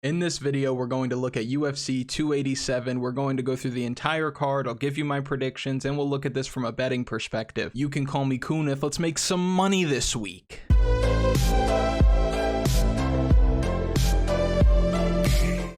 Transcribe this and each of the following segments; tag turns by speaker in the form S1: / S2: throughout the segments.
S1: In this video, we're going to look at UFC 287. We're going to go through the entire card. I'll give you my predictions, and we'll look at this from a betting perspective. You can call me Kunith. Let's make some money this week.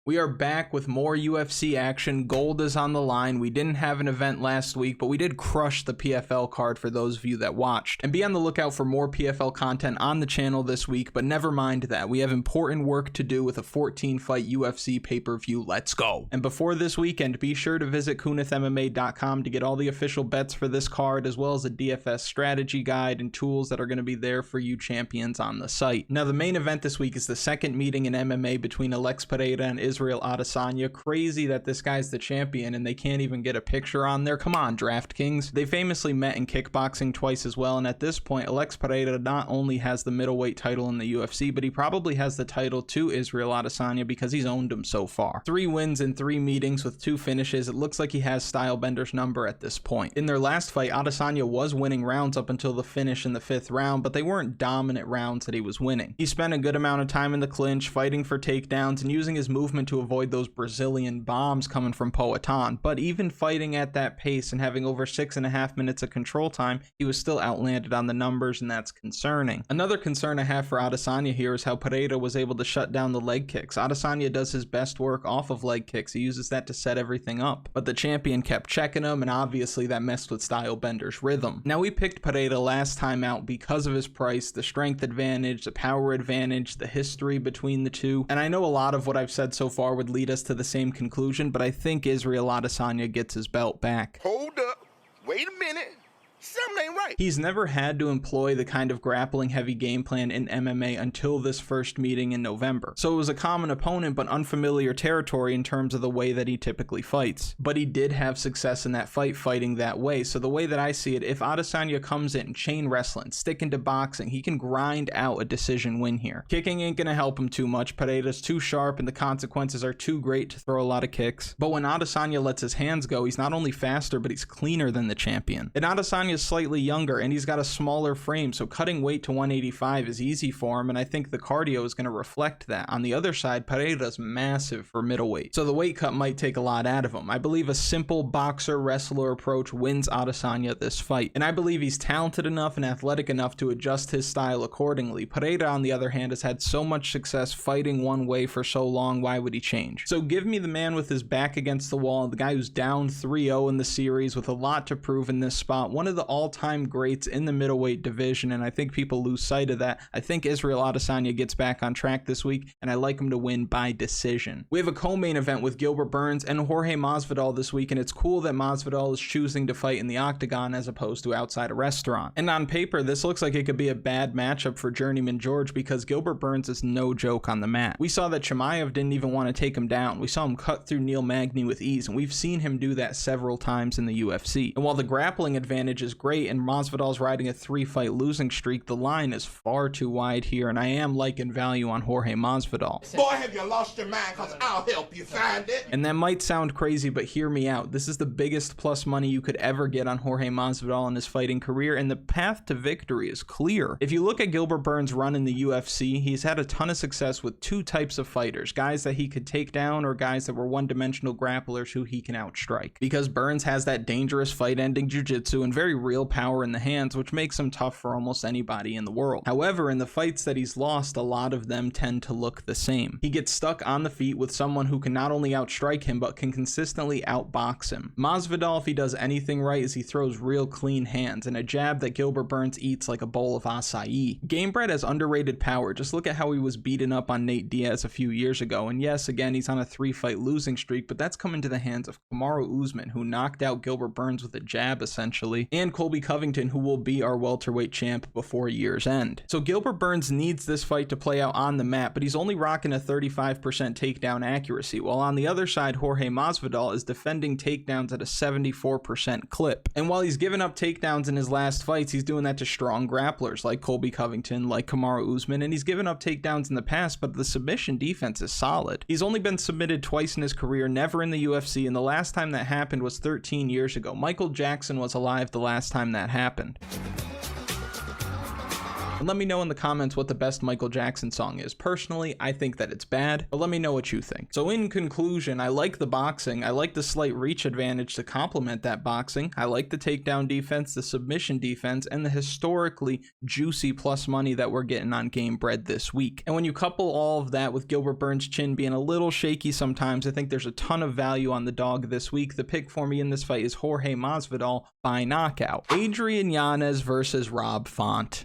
S1: We are back with more UFC action. Gold is on the line. We didn't have an event last week, but we did crush the PFL card for those of you that watched. And be on the lookout for more PFL content on the channel this week, but never mind that. We have important work to do with a 14-fight UFC pay-per-view. Let's go. And before this weekend, be sure to visit KunithMMA.com to get all the official bets for this card, as well as a DFS strategy guide and tools that are going to be there for you champions on the site. Now, the main event this week is the second meeting in MMA between Alex Pereira and Israel Adesanya. Crazy that this guy's the champion and they can't even get a picture on there. Come on, Draftkings. They famously met in kickboxing twice as well, and at this point, Alex Pereira not only has the middleweight title in the UFC, but he probably has the title to Israel Adesanya because he's owned him so far. 3 wins in 3 meetings with 2 finishes. It looks like he has Stylebender's number at this point. In their last fight, Adesanya was winning rounds up until the finish in the 5th round, but they weren't dominant rounds that he was winning. He spent a good amount of time in the clinch, fighting for takedowns and using his movement to avoid those Brazilian bombs coming from Poatan. But even fighting at that pace and having over 6.5 minutes of control time, he was still outlanded on the numbers, and that's concerning. Another concern I have for Adesanya here is how Pereira was able to shut down the leg kicks. Adesanya does his best work off of leg kicks. He uses that to set everything up, but the champion kept checking him, and obviously that messed with Stylebender's rhythm. Now, we picked Pereira last time out because of his price, the strength advantage, the power advantage, the history between the two, and I know a lot of what I've said so far would lead us to the same conclusion, but I think Israel Adesanya gets his belt back.
S2: Hold up, wait a minute. Something ain't right.
S1: He's never had to employ the kind of grappling heavy game plan in MMA until this first meeting in November. So it was a common opponent, but unfamiliar territory in terms of the way that he typically fights. But he did have success in that fight fighting that way. So the way that I see it, if Adesanya comes in chain wrestling, sticking to boxing, he can grind out a decision win here. Kicking ain't gonna help him too much. Pereira's too sharp and the consequences are too great to throw a lot of kicks. But when Adesanya lets his hands go, he's not only faster, but he's cleaner than the champion. And Adesanya is slightly younger and he's got a smaller frame, so cutting weight to 185 is easy for him, and I think the cardio is going to reflect that. On the other side, Pereira's massive for middleweight, so the weight cut might take a lot out of him. I believe a simple boxer wrestler approach wins Adesanya this fight, and I believe he's talented enough and athletic enough to adjust his style accordingly. Pereira, on the other hand, has had so much success fighting one way for so long, why would he change? So give me the man with his back against the wall, the guy who's down 3-0 in the series with a lot to prove in this spot, one of the all-time greats in the middleweight division, and I think people lose sight of that. I think Israel Adesanya gets back on track this week, and I like him to win by decision. We have a co-main event with Gilbert Burns and Jorge Masvidal this week, and it's cool that Masvidal is choosing to fight in the octagon as opposed to outside a restaurant. And on paper, this looks like it could be a bad matchup for Journeyman George because Gilbert Burns is no joke on the mat. We saw that Chimaev didn't even want to take him down. We saw him cut through Neil Magny with ease, and we've seen him do that several times in the UFC. And while the grappling advantage is great and Masvidal's riding a 3-fight losing streak, the line is far too wide here, and I am liking value on Jorge Masvidal.
S2: Boy, have you lost your mind, because I'll help you find it.
S1: And that might sound crazy, but hear me out. This is the biggest plus money you could ever get on Jorge Masvidal in his fighting career, and the path to victory is clear. If you look at Gilbert Burns' run in the UFC, he's had a ton of success with 2 types of fighters, guys that he could take down or guys that were one-dimensional grapplers who he can outstrike. Because Burns has that dangerous fight-ending jiu-jitsu and very real power in the hands, which makes him tough for almost anybody in the world. However, in the fights that he's lost, a lot of them tend to look the same. He gets stuck on the feet with someone who can not only outstrike him, but can consistently outbox him. Masvidal, if he does anything right, is he throws real clean hands and a jab that Gilbert Burns eats like a bowl of acai. Gamebred has underrated power. Just look at how he was beaten up on Nate Diaz a few years ago. And yes, again, he's on a 3-fight losing streak, but that's come into the hands of Kamaru Usman, who knocked out Gilbert Burns with a jab, essentially, and Colby Covington, who will be our welterweight champ before year's end. So Gilbert Burns needs this fight to play out on the mat, but he's only rocking a 35% takedown accuracy, while on the other side, Jorge Masvidal is defending takedowns at a 74% clip. And while he's given up takedowns in his last fights, he's doing that to strong grapplers like Colby Covington, like Kamaru Usman, and he's given up takedowns in the past, but the submission defense is solid. He's only been submitted twice in his career, never in the UFC, and the last time that happened was 13 years ago. Michael Jackson was alive the last time that happened. And let me know in the comments what the best Michael Jackson song is. Personally, I think that it's bad, but let me know what you think. So in conclusion, I like the boxing. I like the slight reach advantage to complement that boxing. I like the takedown defense, the submission defense, and the historically juicy plus money that we're getting on Game Bread this week. And when you couple all of that with Gilbert Burns' chin being a little shaky sometimes, I think there's a ton of value on the dog this week. The pick for me in this fight is Jorge Masvidal by knockout. Adrian Yanez versus Rob Font.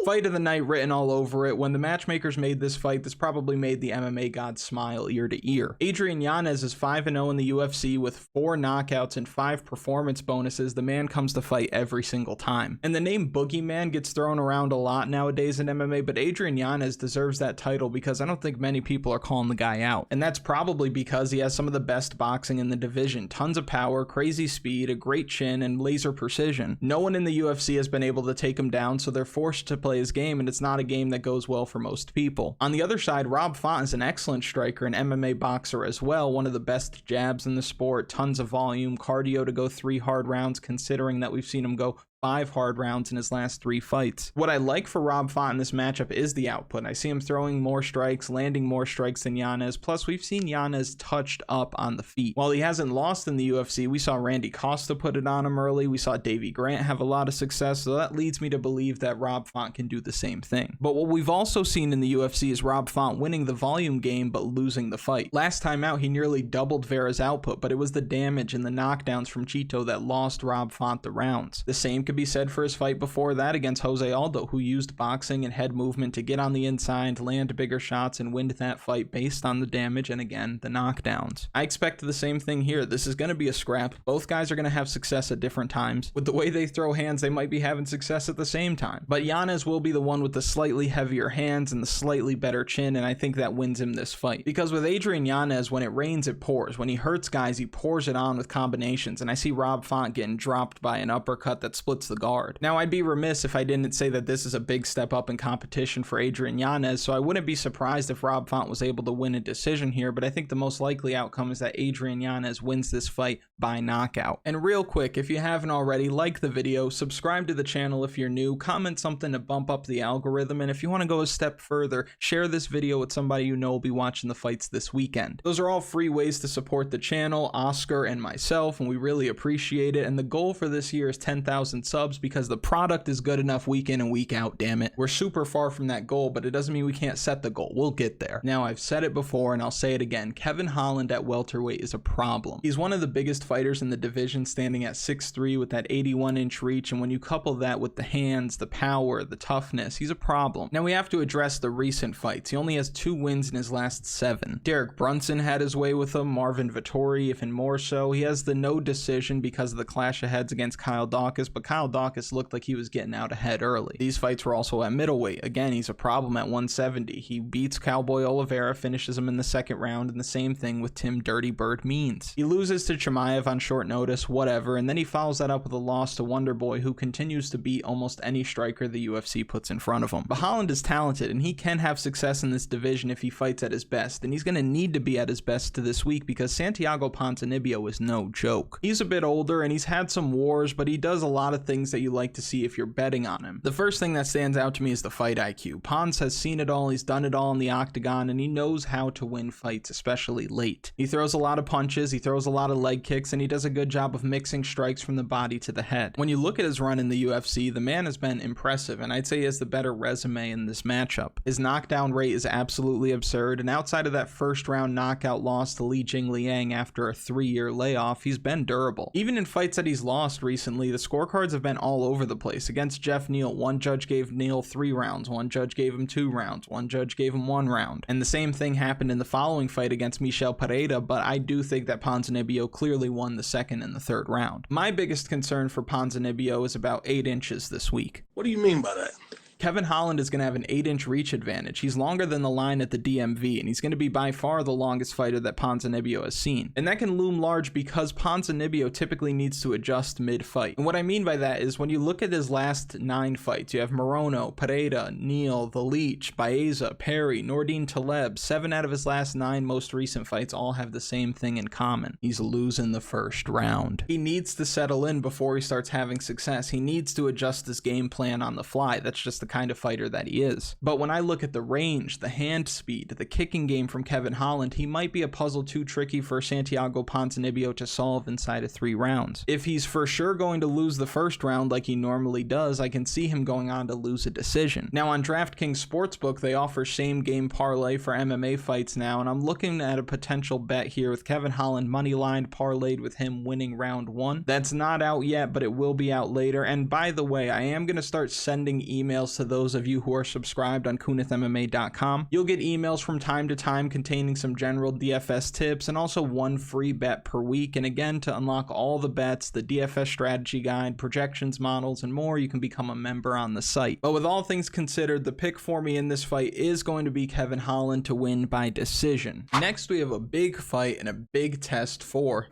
S1: Fight of the night written all over it. When the matchmakers made this fight, this probably made the MMA gods smile ear to ear. Adrian Yanez is 5-0 in the UFC with 4 knockouts and 5 performance bonuses. The man comes to fight every single time. And the name Boogeyman gets thrown around a lot nowadays in MMA, but Adrian Yanez deserves that title because I don't think many people are calling the guy out. And that's probably because he has some of the best boxing in the division. Tons of power, crazy speed, a great chin, and laser precision. No one in the UFC has been able to take him down, so they're forced to play his game, and it's not a game that goes well for most people. On the other side, Rob Font is an excellent striker and MMA boxer as well, one of the best jabs in the sport, tons of volume, cardio to go 3 hard rounds considering that we've seen him go 5 hard rounds in his last 3 fights. What I like for Rob Font in this matchup is the output. I see him throwing more strikes, landing more strikes than Yanez, plus we've seen Yanez touched up on the feet. While he hasn't lost in the UFC, we saw Randy Costa put it on him early, we saw Davey Grant have a lot of success, so that leads me to believe that Rob Font can do the same thing. But what we've also seen in the UFC is Rob Font winning the volume game but losing the fight. Last time out, he nearly doubled Vera's output, but it was the damage and the knockdowns from Chito that lost Rob Font the rounds. The same could be said for his fight before that against Jose Aldo, who used boxing and head movement to get on the inside, land bigger shots, and win that fight based on the damage and, again, the knockdowns. I expect the same thing here. This is going to be a scrap. Both guys are going to have success at different times. With the way they throw hands, they might be having success at the same time. But Yanez will be the one with the slightly heavier hands and the slightly better chin, and I think that wins him this fight. Because with Adrian Yanez, when it rains, it pours. When he hurts guys, he pours it on with combinations, and I see Rob Font getting dropped by an uppercut that splits the guard. Now, I'd be remiss if I didn't say that this is a big step up in competition for Adrian Yanez, so I wouldn't be surprised if Rob Font was able to win a decision here, but I think the most likely outcome is that Adrian Yanez wins this fight by knockout. And real quick, if you haven't already, like the video, subscribe to the channel if you're new, comment something to bump up the algorithm, and if you want to go a step further, share this video with somebody you know will be watching the fights this weekend. Those are all free ways to support the channel, Oscar and myself, and we really appreciate it, and the goal for this year is 10,000 subs because the product is good enough week in and week out, damn it. We're super far from that goal, but it doesn't mean we can't set the goal. We'll get there. Now, I've said it before and I'll say it again. Kevin Holland at welterweight is a problem. He's one of the biggest fighters in the division, standing at 6'3" with that 81-inch reach, and when you couple that with the hands, the power, the toughness, he's a problem. Now, we have to address the recent fights. He only has 2 wins in his last 7. Derek Brunson had his way with him, Marvin Vettori, if and more so. He has the no decision because of the clash of heads against Kyle Dawkins, but Kyle Dawkins looked like he was getting out ahead early. These fights were also at middleweight. Again, he's a problem at 170. He beats Cowboy Oliveira, finishes him in the 2nd round, and the same thing with Tim Dirty Bird Means. He loses to Chimaev on short notice, whatever, and then he follows that up with a loss to Wonderboy, who continues to beat almost any striker the UFC puts in front of him. But Holland is talented, and he can have success in this division if he fights at his best, and he's going to need to be at his best to this week because Santiago Ponzinibbio is no joke. He's a bit older, and he's had some wars, but he does a lot of things that you like to see if you're betting on him. The first thing that stands out to me is the fight IQ. Pons has seen it all, he's done it all in the octagon, and he knows how to win fights, especially late. He throws a lot of punches, he throws a lot of leg kicks, and he does a good job of mixing strikes from the body to the head. When you look at his run in the UFC, the man has been impressive, and I'd say he has the better resume in this matchup. His knockdown rate is absolutely absurd, and outside of that first round knockout loss to Li Jingliang after a 3-year layoff, he's been durable. Even in fights that he's lost recently, the scorecards have been all over the place. Against Jeff Neal, one judge gave Neal 3 rounds, one judge gave him 2 rounds, one judge gave him 1 round. And the same thing happened in the following fight against Michel Pereira, but I do think that Ponzinibbio clearly won the 2nd and the 3rd round. My biggest concern for Ponzinibbio is about 8 inches this week.
S3: What do you mean by that?
S1: Kevin Holland is going to have an 8-inch reach advantage. He's longer than the line at the DMV, and he's going to be by far the longest fighter that Ponzinibbio has seen. And that can loom large because Ponzinibbio typically needs to adjust mid-fight. And what I mean by that is when you look at his last 9 fights, you have Morono, Pereira, Neal, The Leech, Baeza, Perry, Nordine Taleb. 7 out of his last 9 most recent fights all have the same thing in common. He's losing the first round. He needs to settle in before he starts having success. He needs to adjust his game plan on the fly. That's just the kind of fighter that he is. But when I look at the range, the hand speed, the kicking game from Kevin Holland, he might be a puzzle too tricky for Santiago Ponzinibbio to solve inside of 3 rounds. If he's for sure going to lose the first round like he normally does, I can see him going on to lose a decision. Now on DraftKings Sportsbook, they offer same game parlay for MMA fights now, and I'm looking at a potential bet here with Kevin Holland moneyline parlayed with him winning round 1. That's not out yet, but it will be out later. And by the way, I am going to start sending emails to those of you who are subscribed on KunithMMA.com. You'll get emails from time to time containing some general DFS tips and also 1 free bet per week. And again, to unlock all the bets, the DFS strategy guide, projections models, and more, you can become a member on the site. But with all things considered, the pick for me in this fight is going to be Kevin Holland to win by decision. Next, we have a big fight and a big test for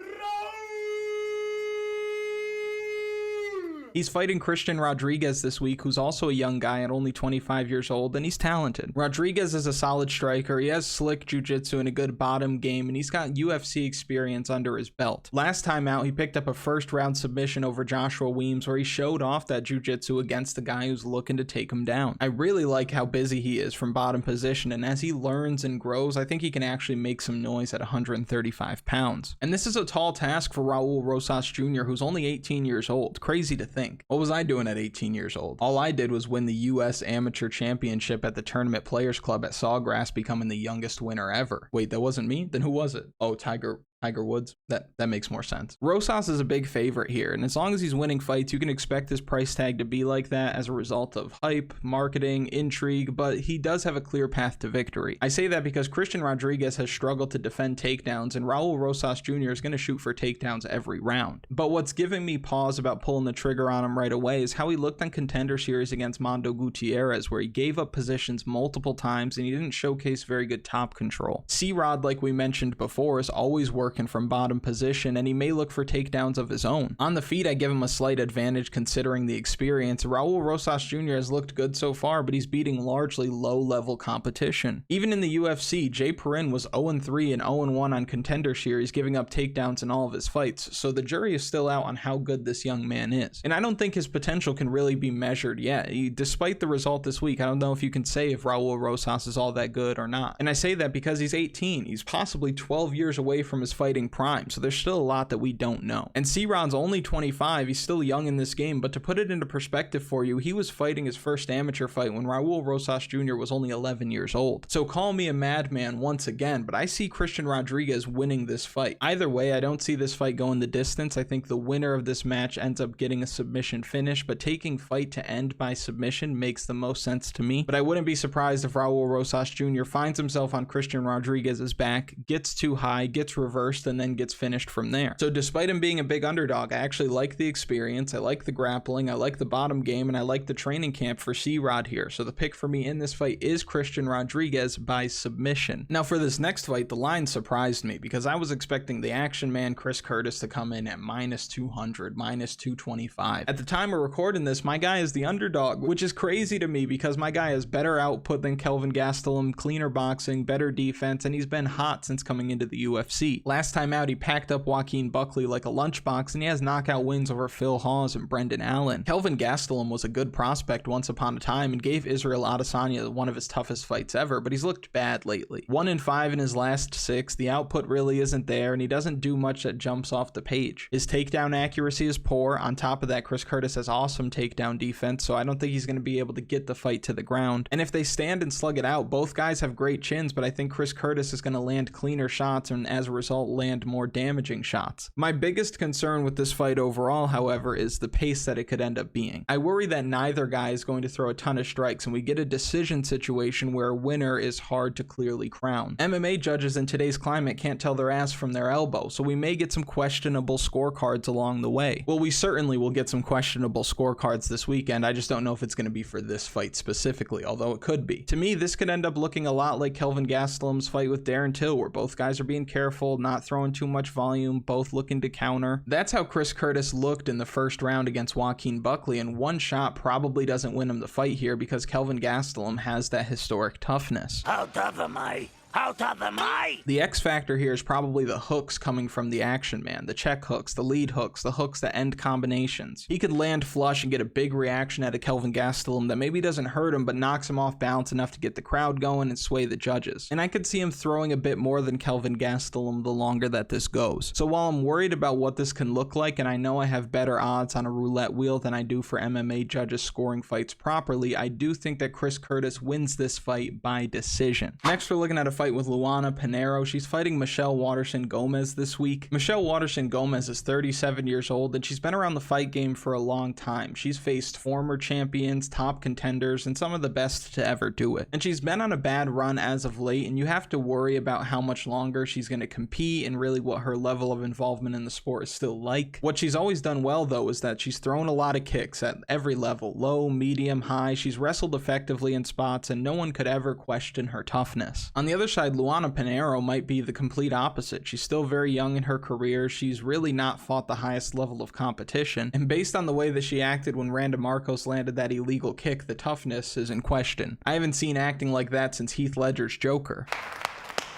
S1: He's fighting Christian Rodriguez this week, who's also a young guy at only 25 years old, and he's talented. Rodriguez is a solid striker. He has slick jiu-jitsu and a good bottom game, and he's got UFC experience under his belt. Last time out, he picked up a first-round submission over Joshua Weems, where he showed off that jiu-jitsu against the guy who's looking to take him down. I really like how busy he is from bottom position, and as he learns and grows, I think he can actually make some noise at 135 pounds. And this is a tall task for Raul Rosas Jr., who's only 18 years old. Crazy to think. What was I doing at 18 years old? All I did was win the U.S. Amateur Championship at the Tournament Players Club at Sawgrass, becoming the youngest winner ever. Wait, that wasn't me? Then who was it? Oh, Tiger Woods. That makes more sense. Rosas is a big favorite here, and as long as he's winning fights, you can expect his price tag to be like that as a result of hype, marketing, intrigue, but he does have a clear path to victory. I say that because Christian Rodriguez has struggled to defend takedowns, and Raul Rosas Jr. is going to shoot for takedowns every round. But what's giving me pause about pulling the trigger on him right away is how he looked on Contender Series against Mondo Gutierrez, where he gave up positions multiple times and he didn't showcase very good top control. C-Rod, like we mentioned before, is always working from bottom position, and he may look for takedowns of his own. On the feet, I give him a slight advantage considering the experience. Raul Rosas Jr. has looked good so far, but he's beating largely low-level competition. Even in the UFC, Jay Perrin was 0-3 and 0-1 on Contender Series, giving up takedowns in all of his fights, so the jury is still out on how good this young man is. And I don't think his potential can really be measured yet. Despite the result this week, I don't know if you can say if Raul Rosas is all that good or not. And I say that because he's 18. He's possibly 12 years away from his fighting prime, so there's still a lot that we don't know. And C-Rod's only 25, he's still young in this game, but to put it into perspective for you, he was fighting his first amateur fight when Raul Rosas Jr. was only 11 years old. So call me a madman once again, but I see Christian Rodriguez winning this fight. Either way, I don't see this fight going the distance. I think the winner of this match ends up getting a submission finish, but taking fight to end by submission makes the most sense to me. But I wouldn't be surprised if Raul Rosas Jr. finds himself on Christian Rodriguez's back, gets too high, gets reversed, and then gets finished from there. So despite him being a big underdog, I actually like the experience, I like the grappling, I like the bottom game, and I like the training camp for C-Rod here. So the pick for me in this fight is Christian Rodriguez by submission. Now for this next fight, the line surprised me because I was expecting the action man Chris Curtis to come in at -200, -225. At the time of recording this, my guy is the underdog, which is crazy to me because my guy has better output than Kelvin Gastelum, cleaner boxing, better defense, and he's been hot since coming into the UFC. Last time out, he packed up Joaquin Buckley like a lunchbox, and he has knockout wins over Phil Hawes and Brendan Allen. Kelvin Gastelum was a good prospect once upon a time and gave Israel Adesanya one of his toughest fights ever, but he's looked bad lately. 1-5 in his last 6, the output really isn't there, and he doesn't do much that jumps off the page. His takedown accuracy is poor. On top of that, Chris Curtis has awesome takedown defense, so I don't think he's going to be able to get the fight to the ground. And if they stand and slug it out, both guys have great chins, but I think Chris Curtis is going to land cleaner shots and as a result won't land more damaging shots. My biggest concern with this fight overall, however, is the pace that it could end up being. I worry that neither guy is going to throw a ton of strikes and we get a decision situation where a winner is hard to clearly crown. MMA judges in today's climate can't tell their ass from their elbow, so we may get some questionable scorecards along the way. Well, we certainly will get some questionable scorecards this weekend. I just don't know if it's going to be for this fight specifically, although it could be. To me, this could end up looking a lot like Kelvin Gastelum's fight with Darren Till, where both guys are being careful, not throwing too much volume, both looking to counter. That's how Chris Curtis looked in the first round against Joaquin Buckley, and one shot probably doesn't win him the fight here because Kelvin Gastelum has that historic toughness.
S3: How tough am I? How tough am I?
S1: The X factor here is probably the hooks coming from the action man, the check hooks, the lead hooks, the hooks that end combinations. He could land flush and get a big reaction out of Kelvin Gastelum that maybe doesn't hurt him but knocks him off balance enough to get the crowd going and sway the judges. And I could see him throwing a bit more than Kelvin Gastelum the longer that this goes. So while I'm worried about what this can look like, and I know I have better odds on a roulette wheel than I do for MMA judges scoring fights properly, I do think that Chris Curtis wins this fight by decision. Next, we're looking at a fight with Luana Pinheiro. She's fighting Michelle Waterson-Gomez this week. Michelle Waterson-Gomez is 37 years old and she's been around the fight game for a long time. She's faced former champions, top contenders, and some of the best to ever do it. And she's been on a bad run as of late, and you have to worry about how much longer she's going to compete and really what her level of involvement in the sport is still like. What she's always done well, though, is that she's thrown a lot of kicks at every level, low, medium, high. She's wrestled effectively in spots, and no one could ever question her toughness. On the other side, Luana Pinheiro might be the complete opposite. She's still very young in her career. She's really not fought the highest level of competition, and based on the way that she acted when Randa Marcos landed that illegal kick, the toughness is in question. I haven't seen acting like that since Heath Ledger's Joker.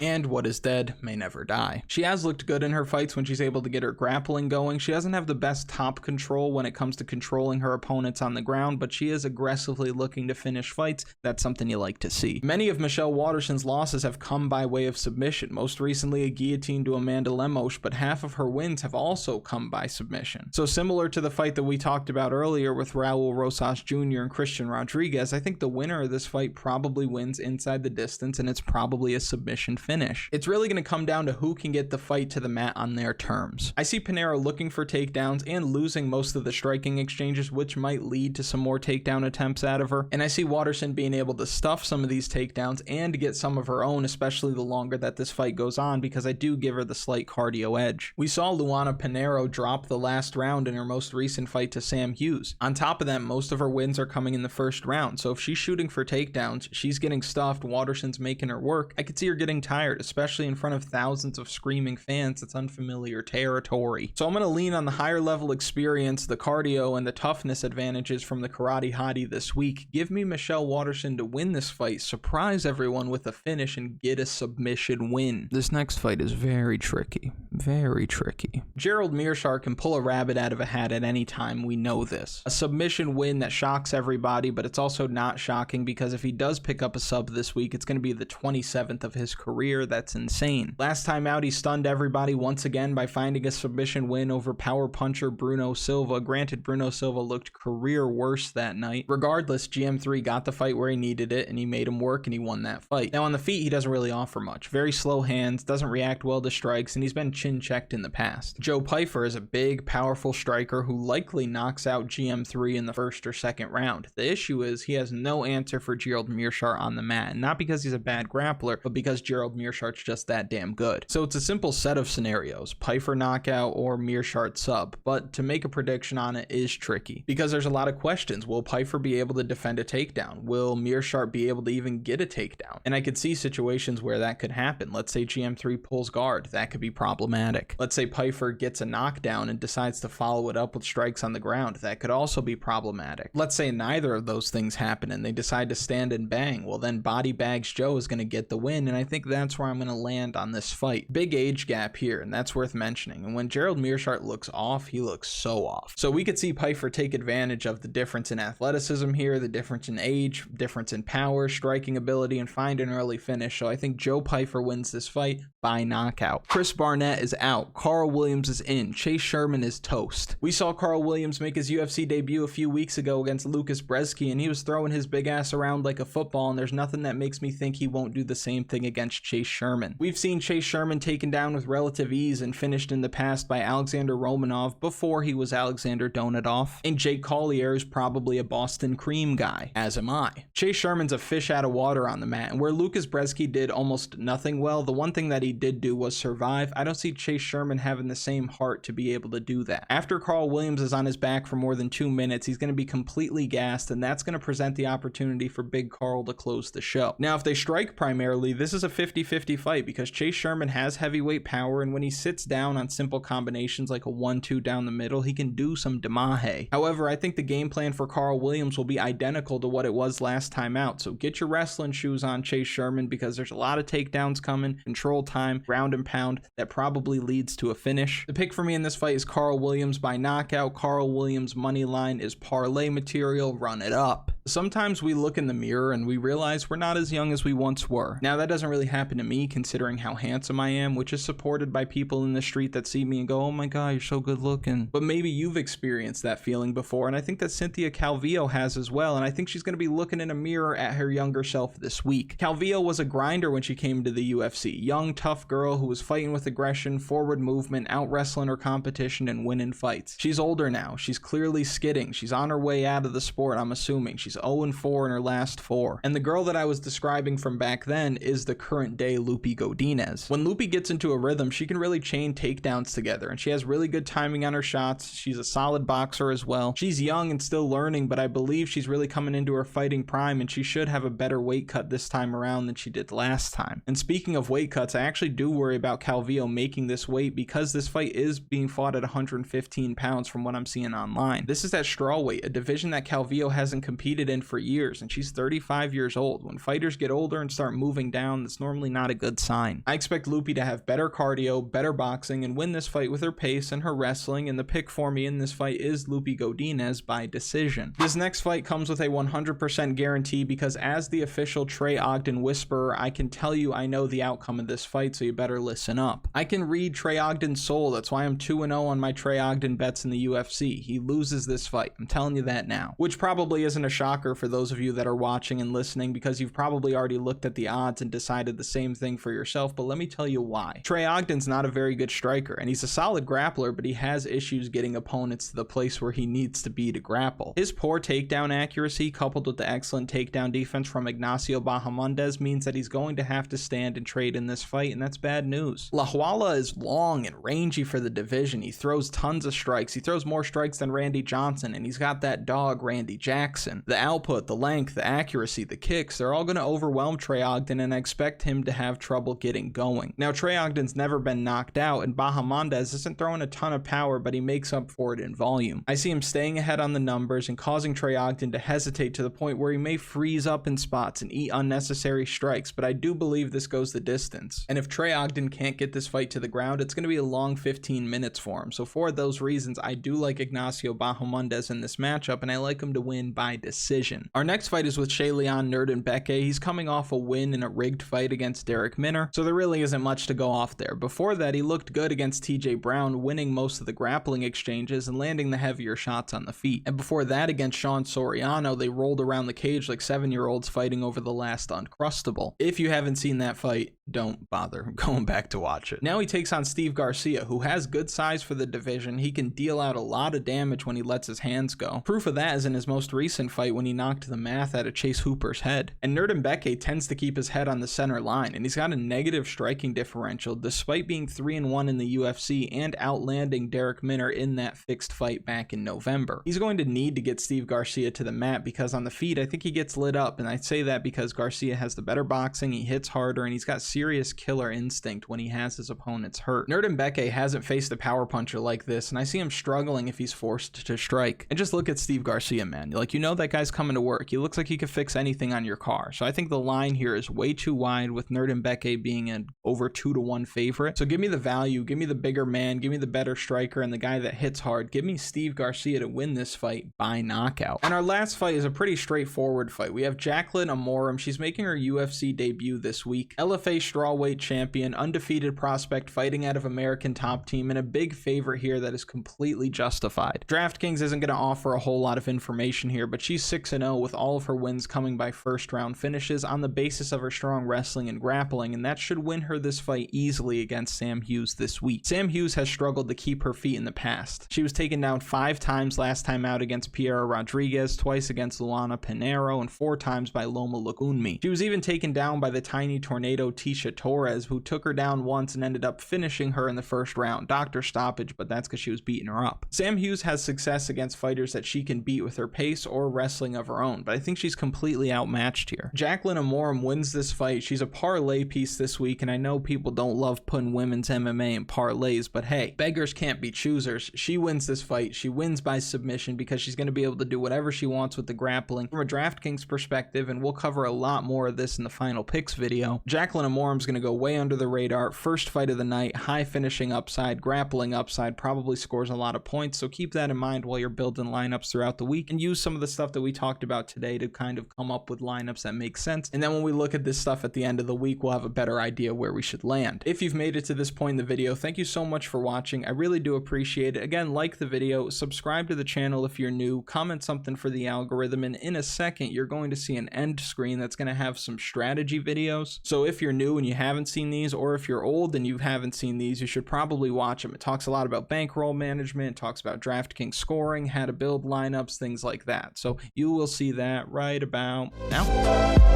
S1: And what is dead may never die. She has looked good in her fights when she's able to get her grappling going. She doesn't have the best top control when it comes to controlling her opponents on the ground, but she is aggressively looking to finish fights. That's something you like to see. Many of Michelle Waterson's losses have come by way of submission, most recently a guillotine to Amanda Lemos, but half of her wins have also come by submission. So similar to the fight that we talked about earlier with Raul Rosas Jr. and Christian Rodriguez, I think the winner of this fight probably wins inside the distance, and it's probably a submission finish. It's really going to come down to who can get the fight to the mat on their terms. I see Pinheiro looking for takedowns and losing most of the striking exchanges, which might lead to some more takedown attempts out of her. And I see Waterson being able to stuff some of these takedowns and get some of her own, especially the longer that this fight goes on, because I do give her the slight cardio edge. We saw Luana Pinheiro drop the last round in her most recent fight to Sam Hughes. On top of that, most of her wins are coming in the first round, so if she's shooting for takedowns, she's getting stuffed, Waterson's making her work. I could see her getting tired, especially in front of thousands of screaming fans. It's unfamiliar territory. So I'm going to lean on the higher level experience, the cardio, and the toughness advantages from the karate hottie this week. Give me Michelle Waterson to win this fight, surprise everyone with a finish, and get a submission win. This next fight is very tricky. Very tricky. Gerald Meerschaert can pull a rabbit out of a hat at any time. We know this. A submission win that shocks everybody, but it's also not shocking because if he does pick up a sub this week, it's going to be the 27th of his career. That's insane. Last time out, he stunned everybody once again by finding a submission win over power puncher Bruno Silva. Granted, Bruno Silva looked career worse that night. Regardless, GM3 got the fight where he needed it, and he made him work, and he won that fight. Now, on the feet, he doesn't really offer much. Very slow hands, doesn't react well to strikes, and he's been chin-checked in the past. Joe Pyfer is a big, powerful striker who likely knocks out GM3 in the first or second round. The issue is he has no answer for Gerald Meerschaert on the mat, and not because he's a bad grappler, but because Gerald Meerschaert's just that damn good. So it's a simple set of scenarios, Pyfer knockout or Meerschaert sub, but to make a prediction on it is tricky because there's a lot of questions. Will Pyfer be able to defend a takedown? Will Meerschaert be able to even get a takedown? And I could see situations where that could happen. Let's say GM3 pulls guard, that could be problematic. Let's say Pyfer gets a knockdown and decides to follow it up with strikes on the ground, that could also be problematic. Let's say neither of those things happen and they decide to stand and bang, well then Body Bags Joe is going to get the win, and I think that's where I'm going to land on this fight. Big age gap here, and that's worth mentioning, and when Gerald Meerschaert looks off, he looks so off. So we could see Pyfer take advantage of the difference in athleticism here, the difference in age, difference in power, striking ability, and find an early finish. So I think Joe Pyfer wins this fight by knockout. Chris Barnett is is out. Karl Williams is in. Chase Sherman is toast. We saw Karl Williams make his UFC debut a few weeks ago against Lucas Brzeski, and he was throwing his big ass around like a football, and there's nothing that makes me think he won't do the same thing against Chase Sherman. We've seen Chase Sherman taken down with relative ease and finished in the past by Alexander Romanov before he was Alexander Donatov, and Jake Collier is probably a Boston Cream guy, as am I. Chase Sherman's a fish out of water on the mat, and where Lucas Brzeski did almost nothing well, the one thing that he did do was survive. I don't see Chase Sherman having the same heart to be able to do that. After Karl Williams is on his back for more than 2 minutes, he's going to be completely gassed, and that's going to present the opportunity for Big Karl to close the show. Now, if they strike primarily, this is a 50-50 fight because Chase Sherman has heavyweight power, and when he sits down on simple combinations like a 1-2 down the middle, he can do some damahe. However, I think the game plan for Karl Williams will be identical to what it was last time out, so get your wrestling shoes on, Chase Sherman, because there's a lot of takedowns coming, control time, ground and pound, that probably leads to a finish. The pick for me in this fight is Karl Williams by knockout. Karl Williams money line is parlay material. Run it up. Sometimes we look in the mirror and we realize we're not as young as we once were. Now, that doesn't really happen to me considering how handsome I am, which is supported by people in the street that see me and go, oh my god, you're so good looking. But maybe you've experienced that feeling before, and I think that Cynthia Calvillo has as well, and I think she's going to be looking in a mirror at her younger self this week. Calvillo was a grinder when she came to the UFC. Young, tough girl who was fighting with aggression, forward movement, out wrestling her competition and winning fights. She's older now. She's clearly skidding. She's on her way out of the sport, I'm assuming. She's 0-4 in her last 4. And the girl that I was describing from back then is the current day Lupi Godinez. When Lupi gets into a rhythm, she can really chain takedowns together, and she has really good timing on her shots. She's a solid boxer as well. She's young and still learning, but I believe she's really coming into her fighting prime, and she should have a better weight cut this time around than she did last time. And speaking of weight cuts, I actually do worry about Calvillo making this weight because this fight is being fought at 115 pounds from what I'm seeing online. This is at strawweight, a division that Calvillo hasn't competed in for years, and she's 35 years old. When fighters get older and start moving down, that's normally not a good sign. I expect Lupi to have better cardio, better boxing, and win this fight with her pace and her wrestling, and the pick for me in this fight is Lupi Godinez by decision. This next fight comes with a 100% guarantee because as the official Trey Ogden whisperer, I can tell you I know the outcome of this fight, so you better listen up. I can read Trey Ogden's soul. That's why I'm 2-0 on my Trey Ogden bets in the UFC. He loses this fight. I'm telling you that now. Which probably isn't a shocker for those of you that are watching and listening because you've probably already looked at the odds and decided the same thing for yourself, but let me tell you why. Trey Ogden's not a very good striker, and he's a solid grappler, but he has issues getting opponents to the place where he needs to be to grapple. His poor takedown accuracy coupled with the excellent takedown defense from Ignacio Bahamondes means that he's going to have to stand and trade in this fight, and that's bad news. La Huala is long and rangy for the division. He throws tons of strikes. He throws more strikes than Randy Johnson, and he's got that dog Randy Jackson. The output, the length, the accuracy, the kicks, they're all going to overwhelm Trey Ogden, and I expect him to have trouble getting going. Now, Trey Ogden's never been knocked out, and Bahamondes isn't throwing a ton of power, but he makes up for it in volume. I see him staying ahead on the numbers and causing Trey Ogden to hesitate to the point where he may freeze up in spots and eat unnecessary strikes, but I do believe this goes the distance. And if Trey Ogden can't get this fight to the ground, it's going to be a long 15 minutes for him. So for those reasons, I do like Ignacio Bahamondes in this matchup, and I like him to win by decision. Our next fight is with Shayleon Nerdinbeke. He's coming off a win in a rigged fight against Derek Minner, so there really isn't much to go off there. Before that, he looked good against TJ Brown, winning most of the grappling exchanges and landing the heavier shots on the feet. And before that, against Sean Soriano, they rolled around the cage like 7-year-olds fighting over the last Uncrustable. If you haven't seen that fight, don't bother going back to watch it. Now he takes on Steve Garcia, who has good size for the division. He can deal out a lot of damage when he lets his hands go. Proof of that is in his most recent fight when he knocked the math out of Chase Hooper's head. And Nerdinbeke tends to keep his head on the center line, and he's got a negative striking differential despite being 3-1 in the UFC and outlanding Derek Minner in that fixed fight back in November. He's going to need to get Steve Garcia to the mat because on the feet, I think he gets lit up, and I say that because Garcia has the better boxing, he hits harder, and he's got serious killer instinct when he has his opponents hurt. Nerdinbeke hasn't faced a power puncher like this, and I see him struggling if he's forced to strike. And just look at Steve Garcia, man. Like, you know that guy's guy's coming to work. He looks like he could fix anything on your car. So I think the line here is way too wide, with Nerdembeke being an over 2-to-1 favorite. So give me the value, give me the bigger man, give me the better striker and the guy that hits hard. Give me Steve Garcia to win this fight by knockout. And our last fight is a pretty straightforward fight. We have Jacqueline Amorim. She's making her UFC debut this week. LFA strawweight champion, undefeated prospect, fighting out of American Top Team, and a big favorite here that is completely justified. Draftkings isn't going to offer a whole lot of information here, but she's 6-0 with all of her wins coming by first round finishes on the basis of her strong wrestling and grappling, and that should win her this fight easily against Sam Hughes this week. Sam Hughes has struggled to keep her feet in the past. She was taken down 5 times last time out against Pereira Rodriguez, twice against Luana Pinheiro, and 4 times by Loma Lukunmi. She was even taken down by the tiny tornado Tisha Torres, who took her down once and ended up finishing her in the first round. Doctor stoppage, but that's because she was beating her up. Sam Hughes has success against fighters that she can beat with her pace or wrestling of her own, but I think she's completely outmatched here. Jacqueline Amorim wins this fight. She's a parlay piece this week, and I know people don't love putting women's MMA in parlays, but hey, beggars can't be choosers. She wins this fight. She wins by submission because she's going to be able to do whatever she wants with the grappling. From a DraftKings perspective, and we'll cover a lot more of this in the final picks video, Jacqueline Amorim's going to go way under the radar. First fight of the night, high finishing upside, grappling upside, probably scores a lot of points, so keep that in mind while you're building lineups throughout the week, and use some of the stuff that we talked about today to kind of come up with lineups that make sense. And then when we look at this stuff at the end of the week, we'll have a better idea where we should land. If you've made it to this point in the video, thank you so much for watching. I really do appreciate it. Again, like the video, subscribe to the channel if you're new, comment something for the algorithm, and in a second you're going to see an end screen that's going to have some strategy videos. So if you're new and you haven't seen these, or if you're old and you haven't seen these, you should probably watch them. It talks a lot about bankroll management, talks about DraftKings scoring, how to build lineups, things like that. So you will see that right about now.